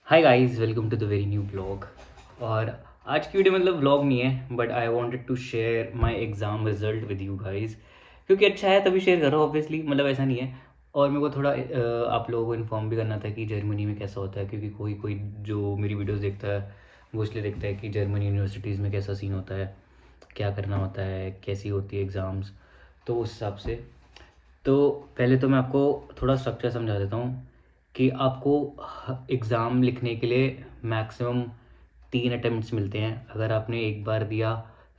Hi guys, welcome to the very new blog. और आज की वीडियो मतलब ब्लॉग नहीं है, but I wanted to share my exam result with you guys. क्योंकि अच्छा है तभी शेयर कर रहा हूँ, ऑब्वियसली, मतलब ऐसा नहीं है। और मेरे को थोड़ा आप लोगों को इन्फॉर्म भी करना था कि जर्मनी में कैसा होता है, क्योंकि कोई कोई जो मेरी वीडियोस देखता है वो इसलिए देखता है कि जर्मनी यूनिवर्सिटीज़ में कैसा सीन होता है, क्या करना होता है, कैसी होती है एग्ज़ाम्स। तो उस हिसाब से तो पहले तो मैं आपको थोड़ा स्ट्रक्चर समझा देता हूँ कि आपको एग्ज़ाम लिखने के लिए मैक्सिमम 3 अटेम्प्ट्स मिलते हैं। अगर आपने एक बार दिया,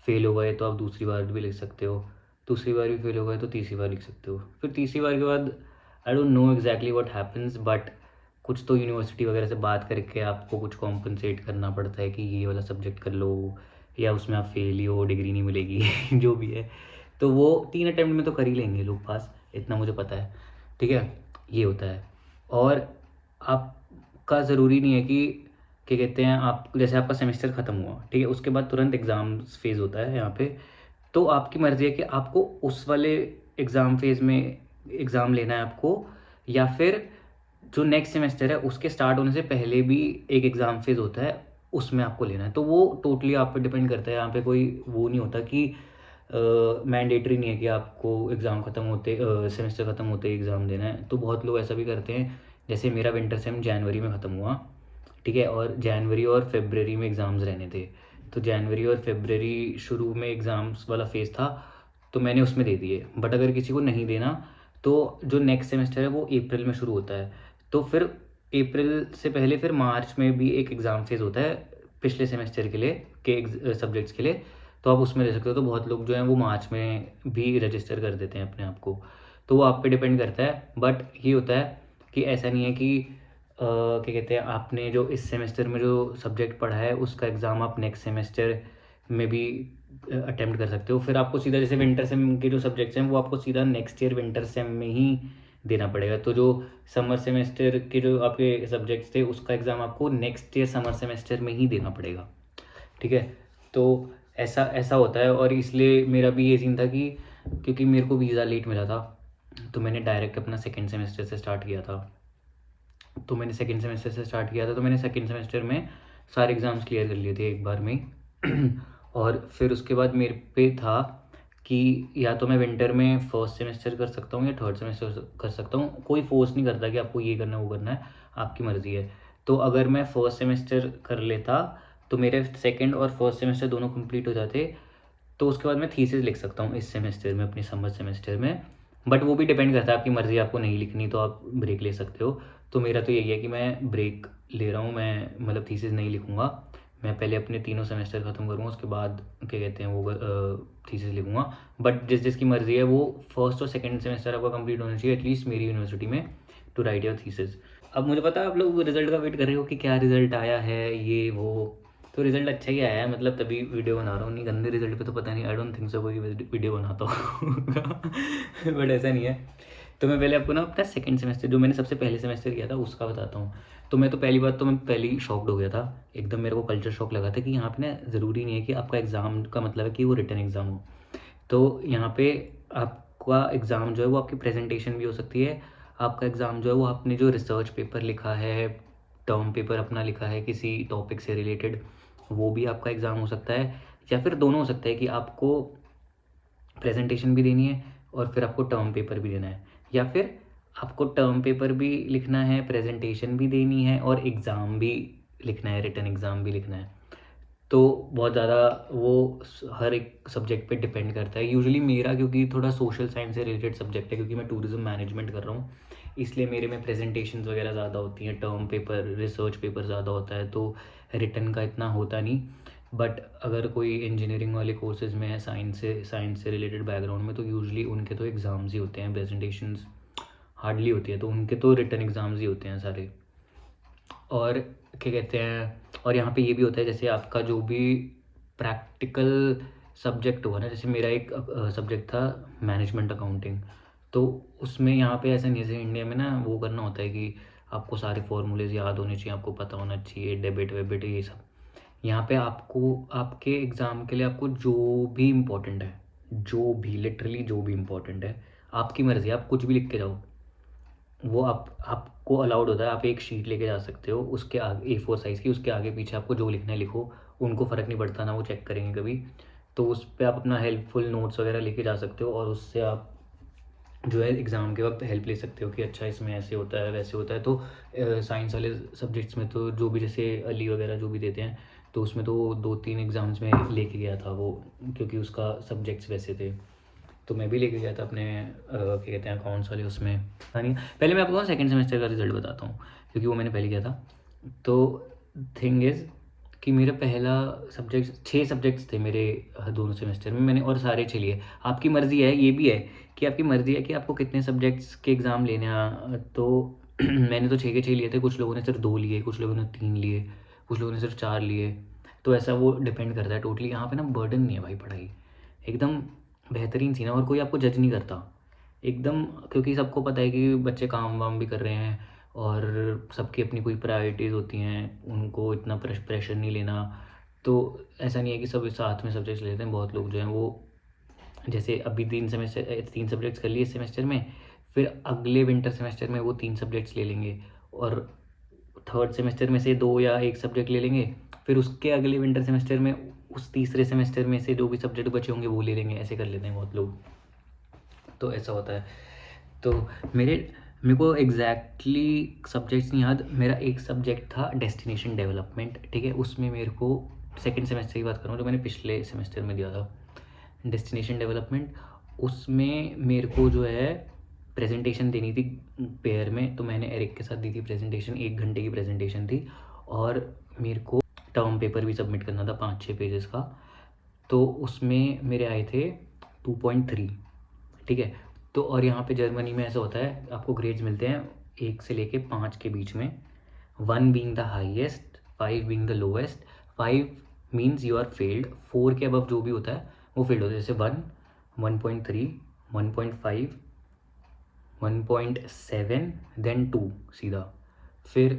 फेल हो गए, तो आप दूसरी बार भी लिख सकते हो। दूसरी बार भी फेल हो गए तो तीसरी बार लिख सकते हो। फिर तीसरी बार के बाद I don't know exactly what happens, but कुछ तो यूनिवर्सिटी वगैरह से बात करके आपको कुछ कॉम्पनसेट करना पड़ता है कि ये वाला सब्जेक्ट कर लो, या उसमें आप फेल ही हो, डिग्री नहीं मिलेगी जो भी है। तो वो 3 अटेम्प्ट में तो कर ही लेंगे लोग पास, इतना मुझे पता है। ठीक है, ये होता है। और आपका ज़रूरी नहीं है कि क्या कहते हैं, आप जैसे आपका सेमेस्टर ख़त्म हुआ, ठीक है, उसके बाद तुरंत एग्ज़ाम्स फेज़ होता है यहाँ पे। तो आपकी मर्ज़ी है कि आपको उस वाले एग्ज़ाम फेज़ में एग्ज़ाम लेना है आपको, या फिर जो नेक्स्ट सेमेस्टर है उसके स्टार्ट होने से पहले भी एक एग्ज़ाम फेज़ होता है, उसमें आपको लेना है। तो वो टोटली आप पे डिपेंड करता है। यहाँ पे कोई वो नहीं होता कि मैंडेटरी नहीं है कि आपको एग्ज़ाम ख़त्म होते सेमेस्टर ख़त्म होते ही एग्ज़ाम देना है। तो बहुत लोग ऐसा भी करते हैं, जैसे मेरा विंटर सेम जनवरी में ख़त्म हुआ, ठीक है, और जनवरी और फरवरी में एग्ज़ाम्स रहने थे। तो जनवरी और फरवरी शुरू में एग्ज़ाम्स वाला फ़ेज़ था, तो मैंने उसमें दे दिए। बट अगर किसी को नहीं देना, तो जो नेक्स्ट सेमेस्टर है वो अप्रैल में शुरू होता है। तो फिर अप्रैल से पहले फिर मार्च में भी एक एग्ज़ाम फेज़ होता है पिछले सेमेस्टर के लिए, के सब्जेक्ट्स के लिए। तो आप उसमें दे सकते हो। तो बहुत लोग जो हैं वो मार्च में भी रजिस्टर कर देते हैं अपने आप को। तो वो आप पे डिपेंड करता है। बट ये होता है कि ऐसा नहीं है कि क्या कहते हैं, आपने जो इस सेमेस्टर में जो सब्जेक्ट पढ़ा है उसका एग्ज़ाम आप नेक्स्ट सेमेस्टर में भी अटेम्प्ट कर सकते हो। फिर आपको सीधा, जैसे विंटर सेम के जो सब्जेक्ट्स हैं वो आपको सीधा नेक्स्ट ईयर विंटर सेम में ही देना पड़ेगा। तो जो समर सेमेस्टर के जो आपके सब्जेक्ट्स थे उसका एग्ज़ाम आपको नेक्स्ट ईयर समर सेमेस्टर में ही देना पड़ेगा। ठीक है, तो ऐसा ऐसा होता है। और इसलिए मेरा भी ये सीन था कि क्योंकि मेरे को वीज़ा लेट मिला था, तो मैंने डायरेक्ट अपना सेकेंड सेमेस्टर से स्टार्ट किया था। तो मैंने सेकेंड सेमेस्टर से स्टार्ट किया था, तो मैंने सेकेंड सेमेस्टर में सारे एग्ज़ाम्स क्लियर कर लिए थे एक बार में ही। और फिर उसके बाद मेरे पे था कि या तो मैं विंटर में फर्स्ट सेमेस्टर कर सकता हूँ या थर्ड सेमेस्टर कर सकता हूँ। कोई फोर्स नहीं करता कि आपको ये करना है वो करना है, आपकी मर्ज़ी है। तो अगर मैं फर्स्ट सेमेस्टर कर लेता तो मेरे सेकेंड और फर्स्ट सेमेस्टर दोनों कंप्लीट हो जाते। तो उसके बाद मैं थीसिस लिख सकता हूँ इस सेमेस्टर में, अपने समर सेमेस्टर में। बट वो भी डिपेंड करता है, आपकी मर्ज़ी, आपको नहीं लिखनी तो आप ब्रेक ले सकते हो। तो मेरा तो यही है कि मैं ब्रेक ले रहा हूँ, मैं मतलब थीसिस नहीं लिखूँगा। मैं पहले अपने तीनों सेमेस्टर ख़त्म करूँगा, उसके बाद क्या कहते हैं वो थीसिस लिखूँगा। बट जिस जिसकी मर्ज़ी है वो फर्स्ट और सेकेंड सेमेस्टर आपका कंप्लीट होना चाहिए एटलीस्ट मेरी यूनिवर्सिटी में, टू राइट योर थीसिस। अब मुझे पता है आप लोग रिजल्ट का वेट कर रहे हो कि क्या रिजल्ट आया है, ये वो। तो रिजल्ट अच्छा ही आया है, मतलब तभी वीडियो बना रहा हूँ। नहीं, गंदे रिजल्ट पे तो पता नहीं, आई डोंट थिंक सो कोई वीडियो बनाता होगा। बट ऐसा नहीं है। तो मैं पहले आपको ना अपना सेकंड सेमेस्टर, जो मैंने सबसे पहले सेमेस्टर किया था, उसका बताता हूँ। तो मैं तो पहली बात तो मैं पहले ही शॉक्ड हो गया था एकदम। मेरे को कल्चर शॉक लगा था कि यहाँ पे ना ज़रूरी नहीं है कि आपका एग्ज़ाम का मतलब है कि वो रिटन एग्ज़ाम हो। तो यहाँ पे आपका एग्ज़ाम जो है वो आपकी प्रेजेंटेशन भी हो सकती है। आपका एग्ज़ाम जो है वो आपने जो रिसर्च पेपर लिखा है, टर्म पेपर अपना लिखा है किसी टॉपिक से रिलेटेड, वो भी आपका एग्ज़ाम हो सकता है। या फिर दोनों हो सकता है कि आपको प्रेजेंटेशन भी देनी है और फिर आपको टर्म पेपर भी देना है, या फिर आपको टर्म पेपर भी लिखना है, प्रेजेंटेशन भी देनी है और एग्ज़ाम भी लिखना है, रिटन एग्ज़ाम भी लिखना है। तो बहुत ज़्यादा वो हर एक सब्जेक्ट पे डिपेंड करता है। यूजुअली मेरा, क्योंकि थोड़ा सोशल साइंस से रिलेटेड सब्जेक्ट है, क्योंकि मैं टूरिज्म मैनेजमेंट कर रहा हूँ, इसलिए मेरे में प्रेजेंटेशंस वगैरह ज़्यादा होती हैं, टर्म पेपर, रिसर्च पेपर ज़्यादा होता है, तो रिटन का इतना होता नहीं। बट अगर कोई इंजीनियरिंग वाले कोर्सेज में है, साइंस से रिलेटेड बैकग्राउंड में, तो यूजुअली उनके तो एग्ज़ाम्स ही होते हैं, प्रेजेंटेशंस हार्डली होती है, तो उनके तो रिटन एग्ज़ाम्स ही होते हैं सारे। और क्या कहते हैं, और यहाँ पे ये भी होता है, जैसे आपका जो भी प्रैक्टिकल सब्जेक्ट हुआ ना, जैसे मेरा एक सब्जेक्ट था मैनेजमेंट अकाउंटिंग। तो उसमें यहाँ पे ऐसा नहीं है, जैसे इंडिया में ना वो करना होता है कि आपको सारे फॉर्मूलेज याद होने चाहिए, आपको पता होना चाहिए, डेबिट वेबिट ये सब। यहाँ पे आपको आपके एग्ज़ाम के लिए आपको जो भी इम्पोर्टेंट है, जो भी लिटरली जो भी इम्पोर्टेंट है, आपकी मर्ज़ी, आप कुछ भी लिख के जाओ। वो आप को अलाउड होता है, आप एक शीट लेके जा सकते हो, उसके आगे A4 साइज़ की, उसके आगे पीछे आपको जो लिखना है लिखो, उनको फ़र्क नहीं पड़ता ना, वो चेक करेंगे कभी। तो उस पे आप अपना हेल्पफुल नोट्स वगैरह लेके जा सकते हो और उससे आप जो है एग्ज़ाम के वक्त हेल्प ले सकते हो कि अच्छा इसमें ऐसे होता है वैसे होता है। तो साइंस वाले सब्जेक्ट्स में तो जो भी जैसे अली वगैरह जो भी देते हैं, तो उसमें तो 2-3 एग्ज़ाम्स में लेके गया था वो, क्योंकि उसका सब्जेक्ट्स वैसे थे। तो मैं भी लेके गया था अपने क्या कहते हैं अकाउंट्स वाले उसमें। हाँ नहीं, पहले मैं आपको सेकंड सेमेस्टर का रिज़ल्ट बताता हूँ, क्योंकि वो मैंने पहले किया था। तो थिंग इज़ कि मेरा पहला सब्जेक्ट 6 सब्जेक्ट्स थे मेरे दोनों सेमेस्टर में, मैंने और सारे 6 लिए। आपकी मर्ज़ी है, ये भी है कि आपकी मर्ज़ी है कि आपको कितने सब्जेक्ट्स के एग्ज़ाम लेने हैं। तो मैंने तो 6 के 6 लिए थे, कुछ लोगों ने सिर्फ 2 लिए, कुछ लोगों ने 3 लिए, कुछ लोगों ने सिर्फ 4 लिए। तो ऐसा वो डिपेंड करता है टोटली। यहाँ पे ना बर्डन नहीं है भाई पढ़ाई, एकदम बेहतरीन सीन है और कोई आपको जज नहीं करता एकदम, क्योंकि सबको पता है कि बच्चे काम वाम भी कर रहे हैं और सबकी अपनी कोई प्रायोरिटीज़ होती हैं, उनको इतना प्रेशर नहीं लेना। तो ऐसा नहीं है कि सब साथ में सब्जेक्ट्स लेते हैं। बहुत लोग जो हैं वो जैसे अभी 3 सब्जेक्ट्स कर लिए इस सेमेस्टर में, फिर अगले विंटर सेमेस्टर में वो 3 सब्जेक्ट्स ले लेंगे और थर्ड सेमेस्टर में से 2 या 1 सब्जेक्ट ले लेंगे, फिर उसके अगले विंटर सेमेस्टर में उस तीसरे सेमेस्टर में से जो भी सब्जेक्ट बचे होंगे वो ले लेंगे। ऐसे कर लेते हैं बहुत लोग, तो ऐसा होता है। तो मेरे को एग्जैक्टली सब्जेक्ट्स नहीं याद। मेरा एक सब्जेक्ट था डेस्टिनेशन डेवलपमेंट, ठीक है। उसमें मेरे को सेकंड सेमेस्टर की बात कर रहा हूँ, जो मैंने पिछले सेमेस्टर में दिया था डेस्टिनेशन डेवलपमेंट। उसमें मेरे को जो है प्रेजेंटेशन देनी थी पेयर में, तो मैंने एरिक के साथ दी थी प्रेजेंटेशन। 1 घंटे की प्रेजेंटेशन थी और मेरे को टर्म पेपर भी सबमिट करना था 5-6 पेजेस का। तो उसमें मेरे आए थे 2.3, ठीक है। तो और यहाँ पे जर्मनी में ऐसा होता है, आपको ग्रेड्स मिलते हैं 1 से लेके 5 के बीच में, 1 being the highest, 5 being the lowest. 5 means you are failed, 4 के अबव जो भी होता है वो फेल्ड होता है। जैसे 1, 1.3, 1.5, 1.7, देन 2 सीधा, फिर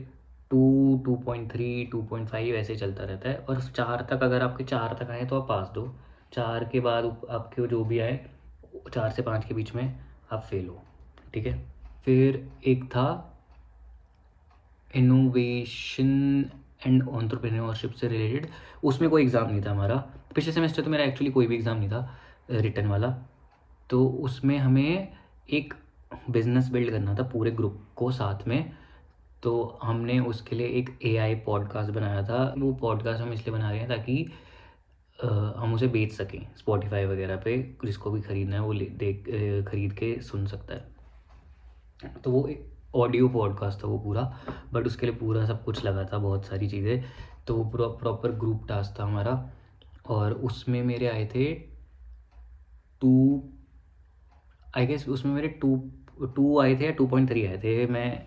2, 2.3, 2.5 ऐसे चलता रहता है। और 4 तक अगर आपके 4 तक आए तो आप पास दो, 4 के बाद आपके जो भी आए 4 से 5 के बीच में आप फेल हो, ठीक है। फिर एक था इनोवेशन एंड एंटरप्रेन्योरशिप से रिलेटेड, उसमें कोई एग्ज़ाम नहीं था हमारा। पिछले सेमेस्टर तो मेरा एक्चुअली कोई भी एग्ज़ाम नहीं था रिटन वाला। तो उसमें हमें एक बिज़नेस बिल्ड करना था पूरे ग्रुप को साथ में। तो हमने उसके लिए एक AI पॉडकास्ट बनाया था। वो पॉडकास्ट हम इसलिए बना रहे हैं ताकि हम उसे बेच सकें स्पॉटिफाई वगैरह पे, जिसको भी ख़रीदना है वो ख़रीद के सुन सकता है। तो वो एक ऑडियो पॉडकास्ट था वो पूरा, बट उसके लिए पूरा सब कुछ लगा था, बहुत सारी चीज़ें। तो वो पूरा प्रॉपर ग्रुप टास्क था हमारा और उसमें मेरे आए थे 2, आई गेस उसमें मेरे 2 आए थे या 2.3 आए थे। मैं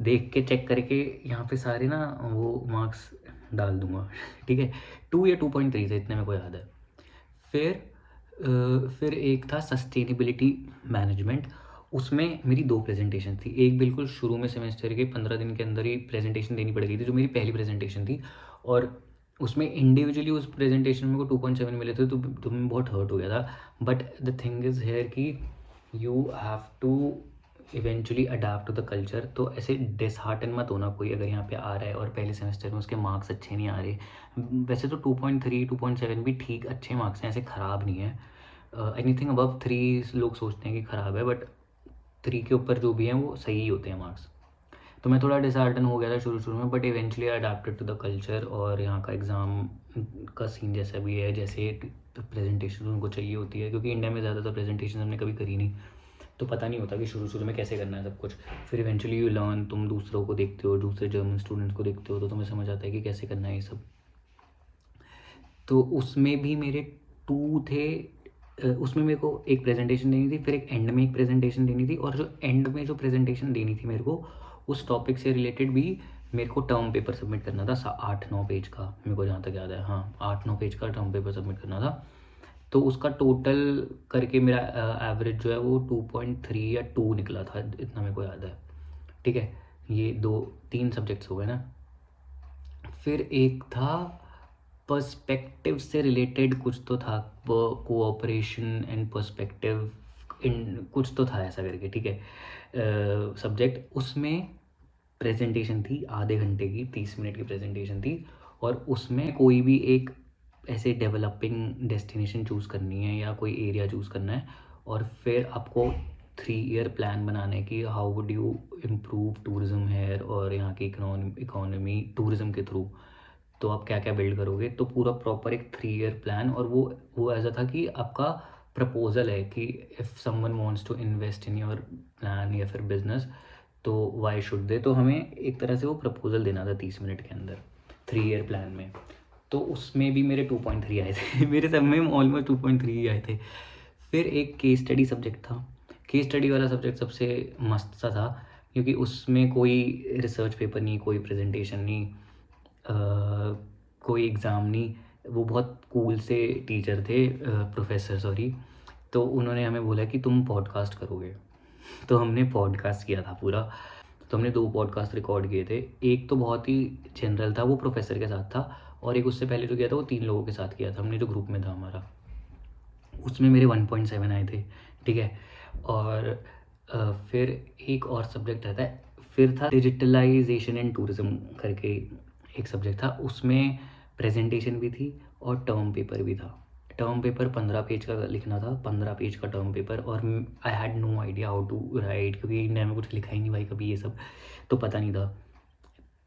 देख के चेक करके यहाँ पे सारे ना वो मार्क्स डाल दूँगा ठीक है। 2 या 2.3 थे, इतने मेरे को याद है। फिर एक था सस्टेनेबिलिटी मैनेजमेंट। उसमें मेरी 2 प्रेजेंटेशन थी। एक बिल्कुल शुरू में सेमेस्टर के 15 दिन के अंदर ही प्रेजेंटेशन देनी पड़ गई थी, जो मेरी पहली प्रेजेंटेशन थी। और उसमें इंडिविजुअली उस प्रेजेंटेशन में को 2.7 मिले थे, तो मैं बहुत हर्ट हो गया था। But the thing is here कि you have to eventually adapt to the culture. तो ऐसे डिसहार्टन मत होना कोई अगर यहाँ पे आ रहा है और पहले सेमेस्टर में उसके मार्क्स अच्छे नहीं आ रहे। वैसे तो 2.3, 2.7 भी ठीक अच्छे मार्क्स हैं, ऐसे ख़राब नहीं है। एनीथिंग अबव 3 लोग सोचते हैं कि ख़राब है, बट 3 के ऊपर जो भी हैं वो सही होते हैं मार्क्स। तो मैं थोड़ा डिसहार्टन हो गया था शुरू में, but eventually adapted to the culture. और यहाँ का एग्ज़ाम का सीन जैसा भी है, जैसे प्रेजेंटेशन उनको चाहिए होती है, क्योंकि इंडिया में ज़्यादातर प्रेजेंटेशन हमने कभी करी नहीं, तो पता नहीं होता कि शुरू में कैसे करना है सब कुछ। फिर इवेंचुअली यू लर्न, तुम दूसरों को देखते हो, दूसरे जर्मन स्टूडेंट्स को देखते हो, तो तुम्हें समझ आता है कि कैसे करना है ये सब। तो उसमें भी मेरे 2 थे। उसमें मेरे को एक प्रेजेंटेशन देनी थी, फिर एक एंड में एक प्रेजेंटेशन देनी थी। और जो एंड में जो प्रेजेंटेशन देनी थी मेरे को, उस टॉपिक से रिलेटेड भी मेरे को टर्म पेपर सबमिट करना था 8-9 पेज का, मेरे को जहाँ तक याद है। हाँ, 8-9 पेज का टर्म पेपर सबमिट करना था। तो उसका टोटल करके मेरा एवरेज जो है वो 2.3 या 2 निकला था, इतना मेरे को याद है, ठीक है। ये 2-3 सब्जेक्ट्स हो गए ना। फिर एक था पर्सपेक्टिव से रिलेटेड, कुछ तो था, कोऑपरेशन एंड पर्सपेक्टिव इन कुछ तो था ऐसा करके, ठीक है, सब्जेक्ट। उसमें प्रेजेंटेशन थी आधे घंटे की, 30 मिनट की प्रेजेंटेशन थी, और उसमें कोई भी एक ऐसे डेवलपिंग डेस्टिनेशन चूज़ करनी है या कोई एरिया चूज़ करना है, और फिर आपको 3 ईयर प्लान बनाने की, how would you improve tourism here और यहाँ की इकोनॉमी टूरिज़्म के थ्रू, तो आप क्या क्या बिल्ड करोगे, तो पूरा प्रॉपर एक 3 ईयर प्लान। और वो ऐसा था कि आपका प्रपोजल है कि if someone wants to invest in your plan या फिर बिजनेस, तो वाई शुड दे, तो हमें एक तरह से वो प्रपोजल देना था 30 मिनट के अंदर 3 ईयर प्लान में। तो उसमें भी मेरे 2.3 आए थे मेरे सब में ऑलमोस्ट 2.3 ही आए थे। फिर एक केस स्टडी सब्जेक्ट था। केस स्टडी वाला सब्जेक्ट सबसे मस्त सा था, क्योंकि उसमें कोई रिसर्च पेपर नहीं, कोई प्रेजेंटेशन नहीं, कोई एग्ज़ाम नहीं। वो बहुत कूल से टीचर थे, प्रोफेसर सॉरी। तो उन्होंने हमें बोला कि तुम पॉडकास्ट करोगे। तो हमने पॉडकास्ट किया था पूरा। तो हमने 2 पॉडकास्ट रिकॉर्ड किए थे। एक तो बहुत ही जनरल था, वो प्रोफेसर के साथ था, और एक उससे पहले जो किया था वो 3 लोगों के साथ किया था हमने, जो ग्रुप में था हमारा। उसमें मेरे 1.7 आए थे, ठीक है। और फिर एक और सब्जेक्ट रहता है, फिर था डिजिटलाइजेशन एंड टूरिज़्म करके एक सब्जेक्ट था। उसमें प्रेजेंटेशन भी थी और टर्म पेपर भी था। टर्म पेपर 15 पेज का लिखना था, 15 पेज का टर्म पेपर। और I had no idea how to write, क्योंकि इंडिया में कुछ लिखा ही नहीं भाई कभी, ये सब तो पता नहीं था।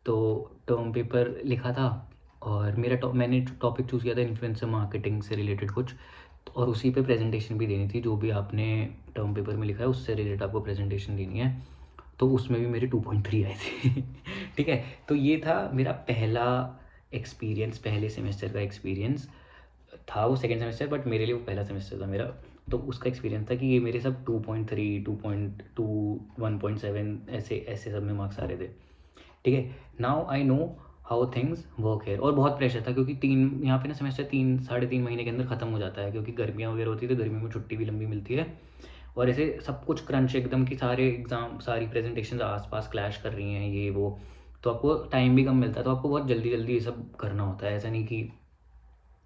तो टर्म पेपर लिखा था, और मैंने टॉपिक चूज़ किया था इन्फ्लुएंसर मार्केटिंग से रिलेटेड कुछ, और उसी पे प्रेजेंटेशन भी देनी थी। जो भी आपने टर्म पेपर में लिखा है उससे रिलेटेड आपको प्रेजेंटेशन देनी है। तो उसमें भी मेरे 2.3 आए थे ठीक है। तो ये था मेरा पहला एक्सपीरियंस, पहले सेमेस्टर का एक्सपीरियंस था। वो सेकेंड सेमेस्टर, बट मेरे लिए वो पहला सेमेस्टर था मेरा। तो उसका एक्सपीरियंस था कि ये मेरे सब 2.3, 2.2, 1.7 ऐसे ऐसे सब में मार्क्स आ रहे थे, ठीक है। Now I know how things work है। और बहुत प्रेशर था, क्योंकि यहाँ पे ना सेमेस्टर 3-3.5 महीने के अंदर ख़त्म हो जाता है, क्योंकि गर्मियाँ वगैरह होती है, तो गर्मियों में छुट्टी भी लंबी मिलती है। और ऐसे सब कुछ क्रंच एकदम, कि सारे एग्ज़ाम, सारी प्रेजेंटेशन आसपास क्लैश कर रही हैं, ये वो, तो आपको टाइम भी कम मिलता है। तो आपको बहुत जल्दी जल्दी ये सब करना होता है। ऐसा नहीं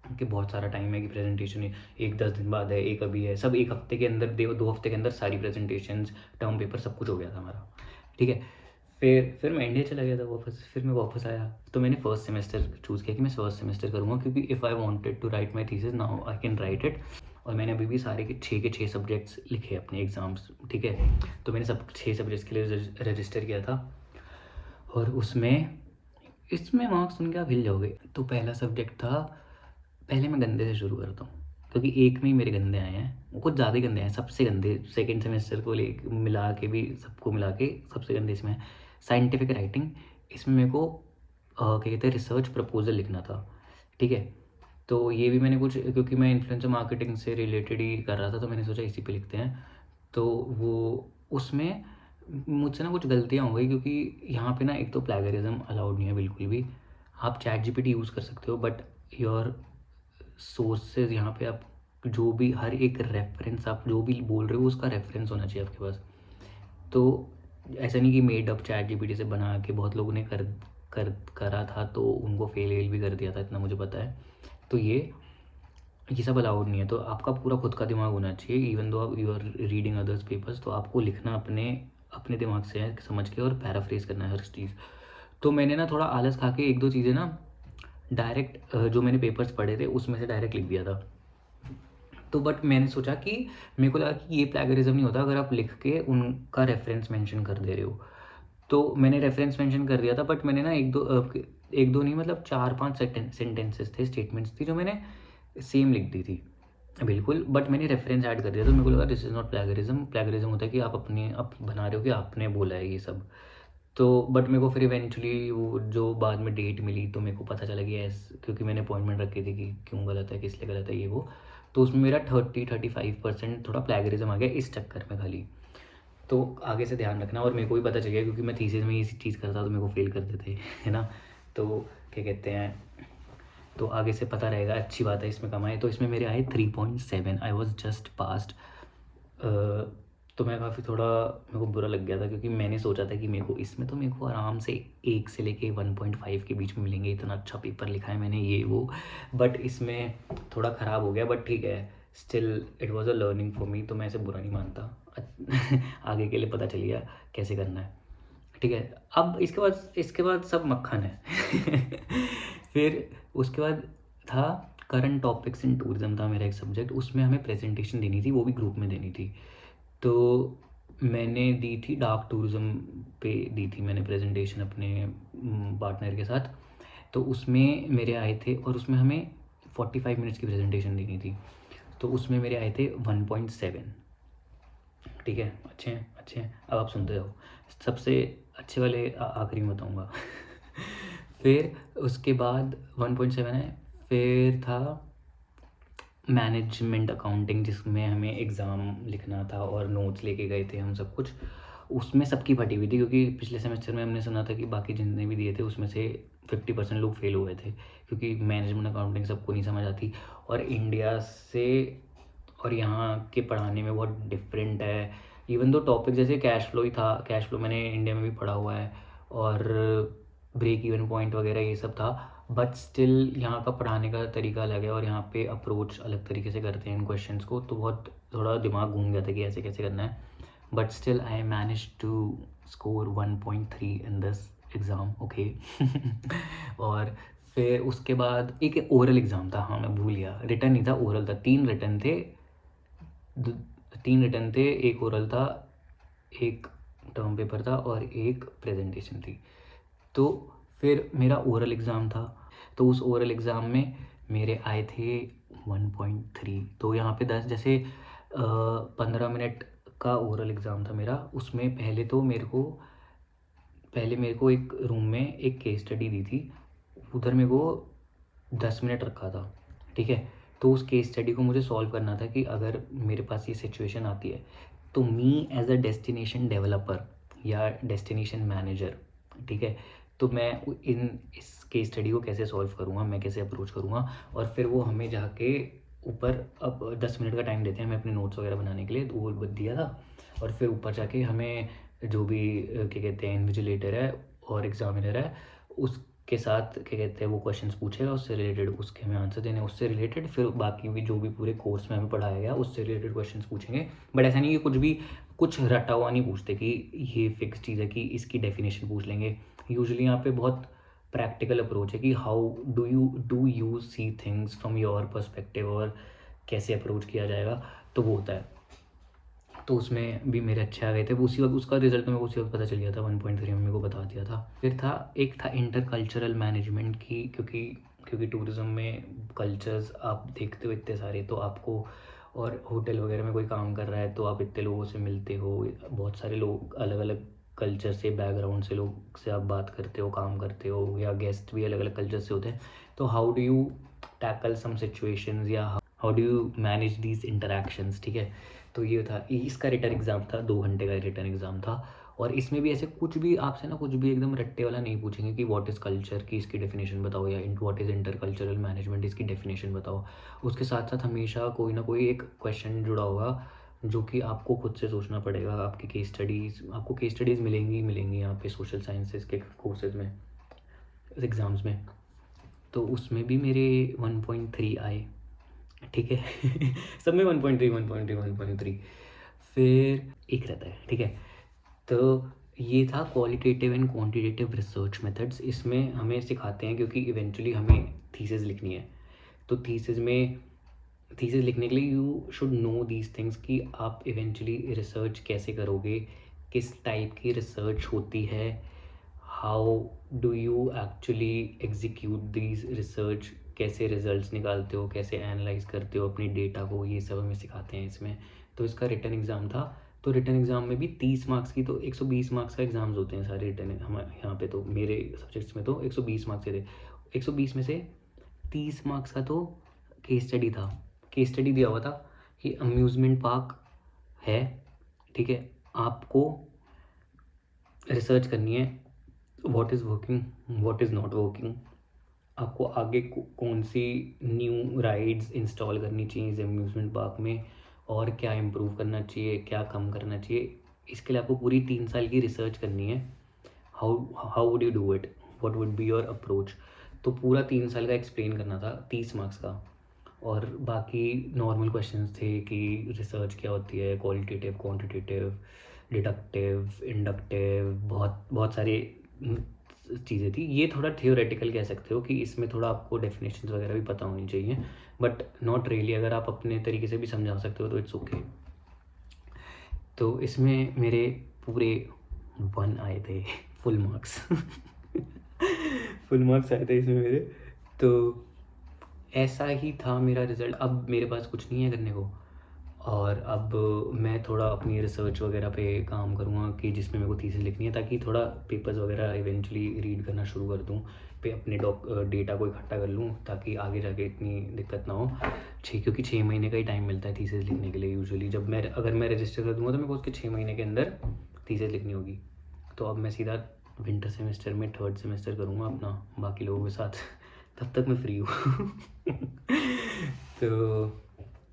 कि बहुत सारा टाइम है कि प्रेजेंटेशन एक 10 दिन बाद है, एक अभी है, सब एक हफ्ते के अंदर, 2 हफ्ते के अंदर सारी प्रेजेंटेशंस, टर्म पेपर सब कुछ हो गया था हमारा, ठीक है। फिर मैं इंडिया चला गया था वापस। फिर मैं वापस आया, तो मैंने फर्स्ट सेमेस्टर चूज़ किया कि मैं फर्स्ट सेमेस्टर करूँगा, क्योंकि if I wanted to write my thesis now I can write it. और मैंने अभी भी सारे के 6 सब्जेक्ट्स लिखे अपने एग्ज़ाम्स, ठीक है। तो मैंने सब 6 सब्जेक्ट्स के लिए रजिस्टर किया था, और इसमें मार्क्स सुन के आप हिल जाओगे। तो पहला सब्जेक्ट था, पहले मैं गंदे से शुरू करता हूँ, क्योंकि एक में ही मेरे गंदे आए हैं, वो कुछ ज़्यादा ही गंदे हैं, सबसे गंदे सेकंड सेमेस्टर को ले मिला के भी, सबको मिला के सबसे गंदे इसमें है साइंटिफिक राइटिंग। इसमें मेरे को क्या कहते हैं, रिसर्च प्रपोजल लिखना था, ठीक है। तो ये भी मैंने कुछ, क्योंकि मैं इन्फ्लुएंसर मार्केटिंग से रिलेटेड ही कर रहा था, तो मैंने सोचा इसी पे लिखते हैं। तो वो उसमें मुझसे ना कुछ गलतियाँ हो गई, क्योंकि यहाँ पे ना एक तो प्लेगरिज्म अलाउड नहीं है बिल्कुल भी। आप चैट जीपीटी यूज़ कर सकते हो, बट योर सोर्सेज, यहाँ पे आप जो भी, हर एक रेफरेंस, आप जो भी बोल रहे हो उसका रेफरेंस होना चाहिए आपके पास। तो ऐसा नहीं कि मेड अप चैट जीपीटी से बना के, बहुत लोगों ने करा था, तो उनको फेल भी कर दिया था, इतना मुझे पता है। तो ये सब अलाउड नहीं है। तो आपका पूरा खुद का दिमाग होना चाहिए, इवन दो आप you are reading others papers, तो आपको लिखना अपने अपने दिमाग से है, समझ के, और पैराफ्रेज करना है हर चीज़। तो मैंने ना थोड़ा आलस खा के एक दो चीज़ें ना डायरेक्ट, जो मैंने पेपर्स पढ़े थे उसमें से डायरेक्ट लिख दिया था। तो बट मैंने सोचा कि, मेरे को लगा कि ये प्लेगरिज्म नहीं होता अगर आप लिख के उनका रेफरेंस मेंशन कर दे रहे हो। तो मैंने रेफरेंस मेंशन कर दिया था, बट मैंने ना एक दो नहीं, मतलब 4-5 सेंटेंसेस थे, स्टेटमेंट्स थी, जो मैंने सेम लिख दी थी बिल्कुल, बट मैंने रेफरेंस ऐड कर दिया। तो मेरे को लगा this is not plagiarism. Plagiarism होता है कि आप बना रहे हो कि आपने बोला है ये सब। तो बट मेरे को फिर इवेंचुअली वो जो बाद में डेट मिली, तो मेरे को पता चला कि क्योंकि मैंने अपॉइंटमेंट रखी थी कि क्यों गलत है, किस लिए गलत है, ये वो। तो उसमें मेरा 30-35% थोड़ा प्लेगरिज्म आ गया इस चक्कर में खाली। तो आगे से ध्यान रखना। और मेरे को भी पता चल गया, क्योंकि मैं थीसिस में ये चीज़ करता तो मेरे को फेल करते थे है ना। तो क्या कहते हैं, तो आगे से पता रहेगा, अच्छी बात है, इसमें कमाए। तो इसमें मेरे आए 3.7, आई वॉज जस्ट पास्ट। तो मैं काफ़ी थोड़ा, मेरे को बुरा लग गया था, क्योंकि मैंने सोचा था कि मेरे को आराम से 1 से लेके 1.5 के बीच में मिलेंगे, इतना अच्छा पेपर लिखा है मैंने, ये वो। बट इसमें थोड़ा ख़राब हो गया, बट ठीक है, still it was a learning for me, तो मैं इसे बुरा नहीं मानता आगे के लिए पता चल गया कैसे करना है, ठीक है। अब इसके बाद सब मक्खन है। फिर उसके बाद था करंट टॉपिक्स इन टूरिज्म था मेरा एक सब्जेक्ट, उसमें हमें प्रेजेंटेशन देनी थी, वो भी ग्रुप में देनी थी। तो मैंने दी थी डार्क टूरिज्म पे दी थी मैंने प्रेजेंटेशन अपने पार्टनर के साथ। तो उसमें मेरे आए थे, और उसमें हमें 45 मिनट्स की प्रेजेंटेशन देनी थी। तो उसमें मेरे आए थे 1.7। ठीक है, अच्छे हैं अच्छे हैं। अब आप सुनते जाओ, सबसे अच्छे वाले आखिरी में बताऊँगा। फिर उसके बाद 1.7 है। फिर था मैनेजमेंट अकाउंटिंग, जिसमें हमें एग्ज़ाम लिखना था और नोट्स लेके गए थे हम सब कुछ। उसमें सबकी फटी हुई थी, क्योंकि पिछले सेमेस्टर में हमने सुना था कि बाकी जितने भी दिए थे उसमें से 50% लोग फेल हुए थे, क्योंकि मैनेजमेंट अकाउंटिंग सबको नहीं समझ आती, और इंडिया से और यहाँ के पढ़ाने में बहुत डिफरेंट है। इवन दो टॉपिक जैसे कैश फ्लो ही था, कैश फ्लो मैंने इंडिया में भी पढ़ा हुआ है, और ब्रेक इवन पॉइंट वगैरह ये सब था, बट स्टिल यहाँ का पढ़ाने का तरीका अलग है, और यहाँ पे अप्रोच अलग तरीके से करते हैं इन क्वेश्चंस को, तो बहुत थोड़ा दिमाग घूम गया था कि ऐसे कैसे करना है। But still I manage to score 1.3 in this exam, okay. और फिर उसके बाद एक ओरल एग्ज़ाम था, हाँ मैं भूल गया, रिटर्न नहीं था, ओरल था। 3 रिटर्न थे, एक ओरल था, एक टर्म पेपर था, और एक प्रेजेंटेशन थी। तो फिर मेरा ओरल एग्ज़ाम था, तो उस ओरल एग्ज़ाम में मेरे आए थे 1.3। तो यहाँ पे 10 जैसे 15 मिनट का ओरल एग्ज़ाम था मेरा। उसमें पहले मेरे को एक रूम में एक केस स्टडी दी थी, उधर मेरे को 10 मिनट रखा था। ठीक है, तो उस केस स्टडी को मुझे सॉल्व करना था कि अगर मेरे पास ये सिचुएशन आती है, तो me as a destination developer या डेस्टिनेशन मैनेजर, ठीक है, तो मैं इस केस स्टडी को कैसे सॉल्व करूँगा, मैं कैसे अप्रोच करूँगा। और फिर वो हमें जाके ऊपर, अब 10 मिनट का टाइम देते हैं हमें अपने नोट्स वगैरह बनाने के लिए, तो वो दिया था। और फिर ऊपर जाके हमें जो भी क्या कहते हैं इन्विजिलेटर है और एग्जामिनर है, उसके साथ क्या कहते हैं वो क्वेश्चंस पूछेगा, उससे रिलेटेड उसके हमें आंसर देने, उससे रिलेटेड फिर बाकी भी जो भी पूरे कोर्स में हमें पढ़ाया गया उससे रिलेटेड क्वेश्चंस पूछेंगे। बट ऐसा नहीं कि कुछ रटा हुआ नहीं पूछते कि ये फिक्स चीज़ है कि इसकी डेफिनेशन पूछ लेंगे। यूजुअली यहाँ पे बहुत प्रैक्टिकल अप्रोच है कि how do you see things from your perspective, और कैसे अप्रोच किया जाएगा, तो वो होता है। तो उसमें भी मेरे अच्छे आ गए थे, वो उसी वक्त उसका रिजल्ट तो मेरे को उसी वक्त पता चल गया था, 1.3 में मेरे को बता दिया था। फिर था एक था इंटरकल्चरल मैनेजमेंट की, क्योंकि टूरिज्म में कल्चर्स आप देखते हो इतने सारे, तो आपको, और होटल वगैरह में कोई काम कर रहा है तो आप इतने लोगों से मिलते हो, बहुत सारे लोग अलग अलग कल्चर से, बैकग्राउंड से लोग से आप बात करते हो, काम करते हो, या गेस्ट भी अलग अलग कल्चर से होते हैं। तो how do you tackle some situations, या how do you manage these interactions, ठीक है। तो ये था, इसका रिटर्न एग्ज़ाम था, 2 घंटे का रिटर्न एग्ज़ाम था। और इसमें भी ऐसे कुछ भी आपसे ना कुछ भी एकदम रट्टे वाला नहीं पूछेंगे कि व्हाट इज़ कल्चर की इसकी डेफिनेशन बताओ, या what is inter cultural management इसकी डेफिनेशन बताओ। उसके साथ साथ हमेशा कोई ना कोई एक क्वेश्चन जुड़ा होगा, जो कि आपको खुद से सोचना पड़ेगा। आपको केस स्टडीज़ मिलेंगी ही मिलेंगी यहाँ पे सोशल साइंसेज के कोर्सेज में, एग्ज़ाम्स में। तो उसमें भी मेरे 1.3 आए, ठीक है। सब में 1.3 1.3 1.3। फिर एक रहता है, ठीक है। तो ये था qualitative and quantitative research methods. इसमें हमें सिखाते हैं, क्योंकि इवेंचुअली हमें थीसिस लिखनी है, तो थीसिस लिखने के लिए you should know these things, कि आप इवेंचुअली रिसर्च कैसे करोगे, किस टाइप की रिसर्च होती है, how do you actually execute these research, कैसे रिजल्ट्स निकालते हो, कैसे एनालाइज करते हो अपनी डेटा को, ये सब हमें सिखाते हैं इसमें। तो इसका रिटर्न एग्ज़ाम था। तो रिटर्न एग्ज़ाम में भी 30 मार्क्स की, तो 120 मार्क्स का एग्ज़ाम्स होते हैं सारे रिटर्न, हमारे यहाँ पे तो मेरे सब्जेक्ट्स में तो 120 मार्क्स के थे। 120 में से 30 मार्क्स का तो केस स्टडी था। केस स्टडी दिया हुआ था कि अम्यूज़मेंट पार्क है, ठीक है, आपको रिसर्च करनी है, what is working, what is not working, आपको आगे कौन सी न्यू राइड्स इंस्टॉल करनी चाहिए इस अम्यूज़मेंट पार्क में, और क्या इम्प्रूव करना चाहिए, क्या कम करना चाहिए। इसके लिए आपको पूरी 3 साल की रिसर्च करनी है। How how would you do it, what would be your approach. तो पूरा 3 साल का एक्सप्लेन करना था, 30 मार्क्स का। और बाकी नॉर्मल क्वेश्चंस थे कि रिसर्च क्या होती है, क्वालिटेटिव क्वांटिटेटिव, डिडक्टिव, इंडक्टिव, बहुत बहुत सारे चीज़ें थी। ये थोड़ा थियोरेटिकल कह सकते हो कि इसमें थोड़ा आपको डेफिनेशंस वगैरह भी पता होनी चाहिए, बट नॉट रियली। अगर आप अपने तरीके से भी समझा सकते हो तो इट्स ओके। तो इसमें मेरे पूरे 1 आए थे, फुल मार्क्स। फुल मार्क्स आए थे इसमें मेरे। तो ऐसा ही था मेरा रिज़ल्ट। अब मेरे पास कुछ नहीं है करने को, और अब मैं थोड़ा अपनी रिसर्च वगैरह पे काम करूँगा कि जिसमें मेरे को थीसिस लिखनी है, ताकि थोड़ा पेपर्स वगैरह इवेंचुअली रीड करना शुरू कर दूँ, पे अपने डेटा को इकट्ठा कर लूँ, ताकि आगे जाके इतनी दिक्कत ना हो। क्योंकि 6 महीने का ही टाइम मिलता है थीसिस लिखने के लिए यूजुअली। जब मैं अगर मैं रजिस्टर कर दूँगा तो मेरे को उसके 6 महीने के अंदर थीसिस लिखनी होगी। तो अब मैं सीधा विंटर सेमेस्टर में 3rd सेमेस्टर करूँगा अपना बाकी लोगों के साथ। तब तक मैं फ्री हूँ। तो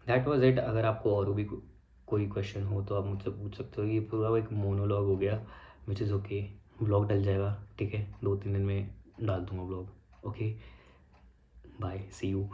दैट वाज इट। अगर आपको और भी कोई क्वेश्चन हो तो आप मुझसे पूछ सकते हो। ये पूरा एक मोनोलॉग हो गया, विच इज़ ओके। ब्लॉग डल जाएगा, ठीक है, 2-3 दिन में डाल दूँगा blog. Okay, bye, see you.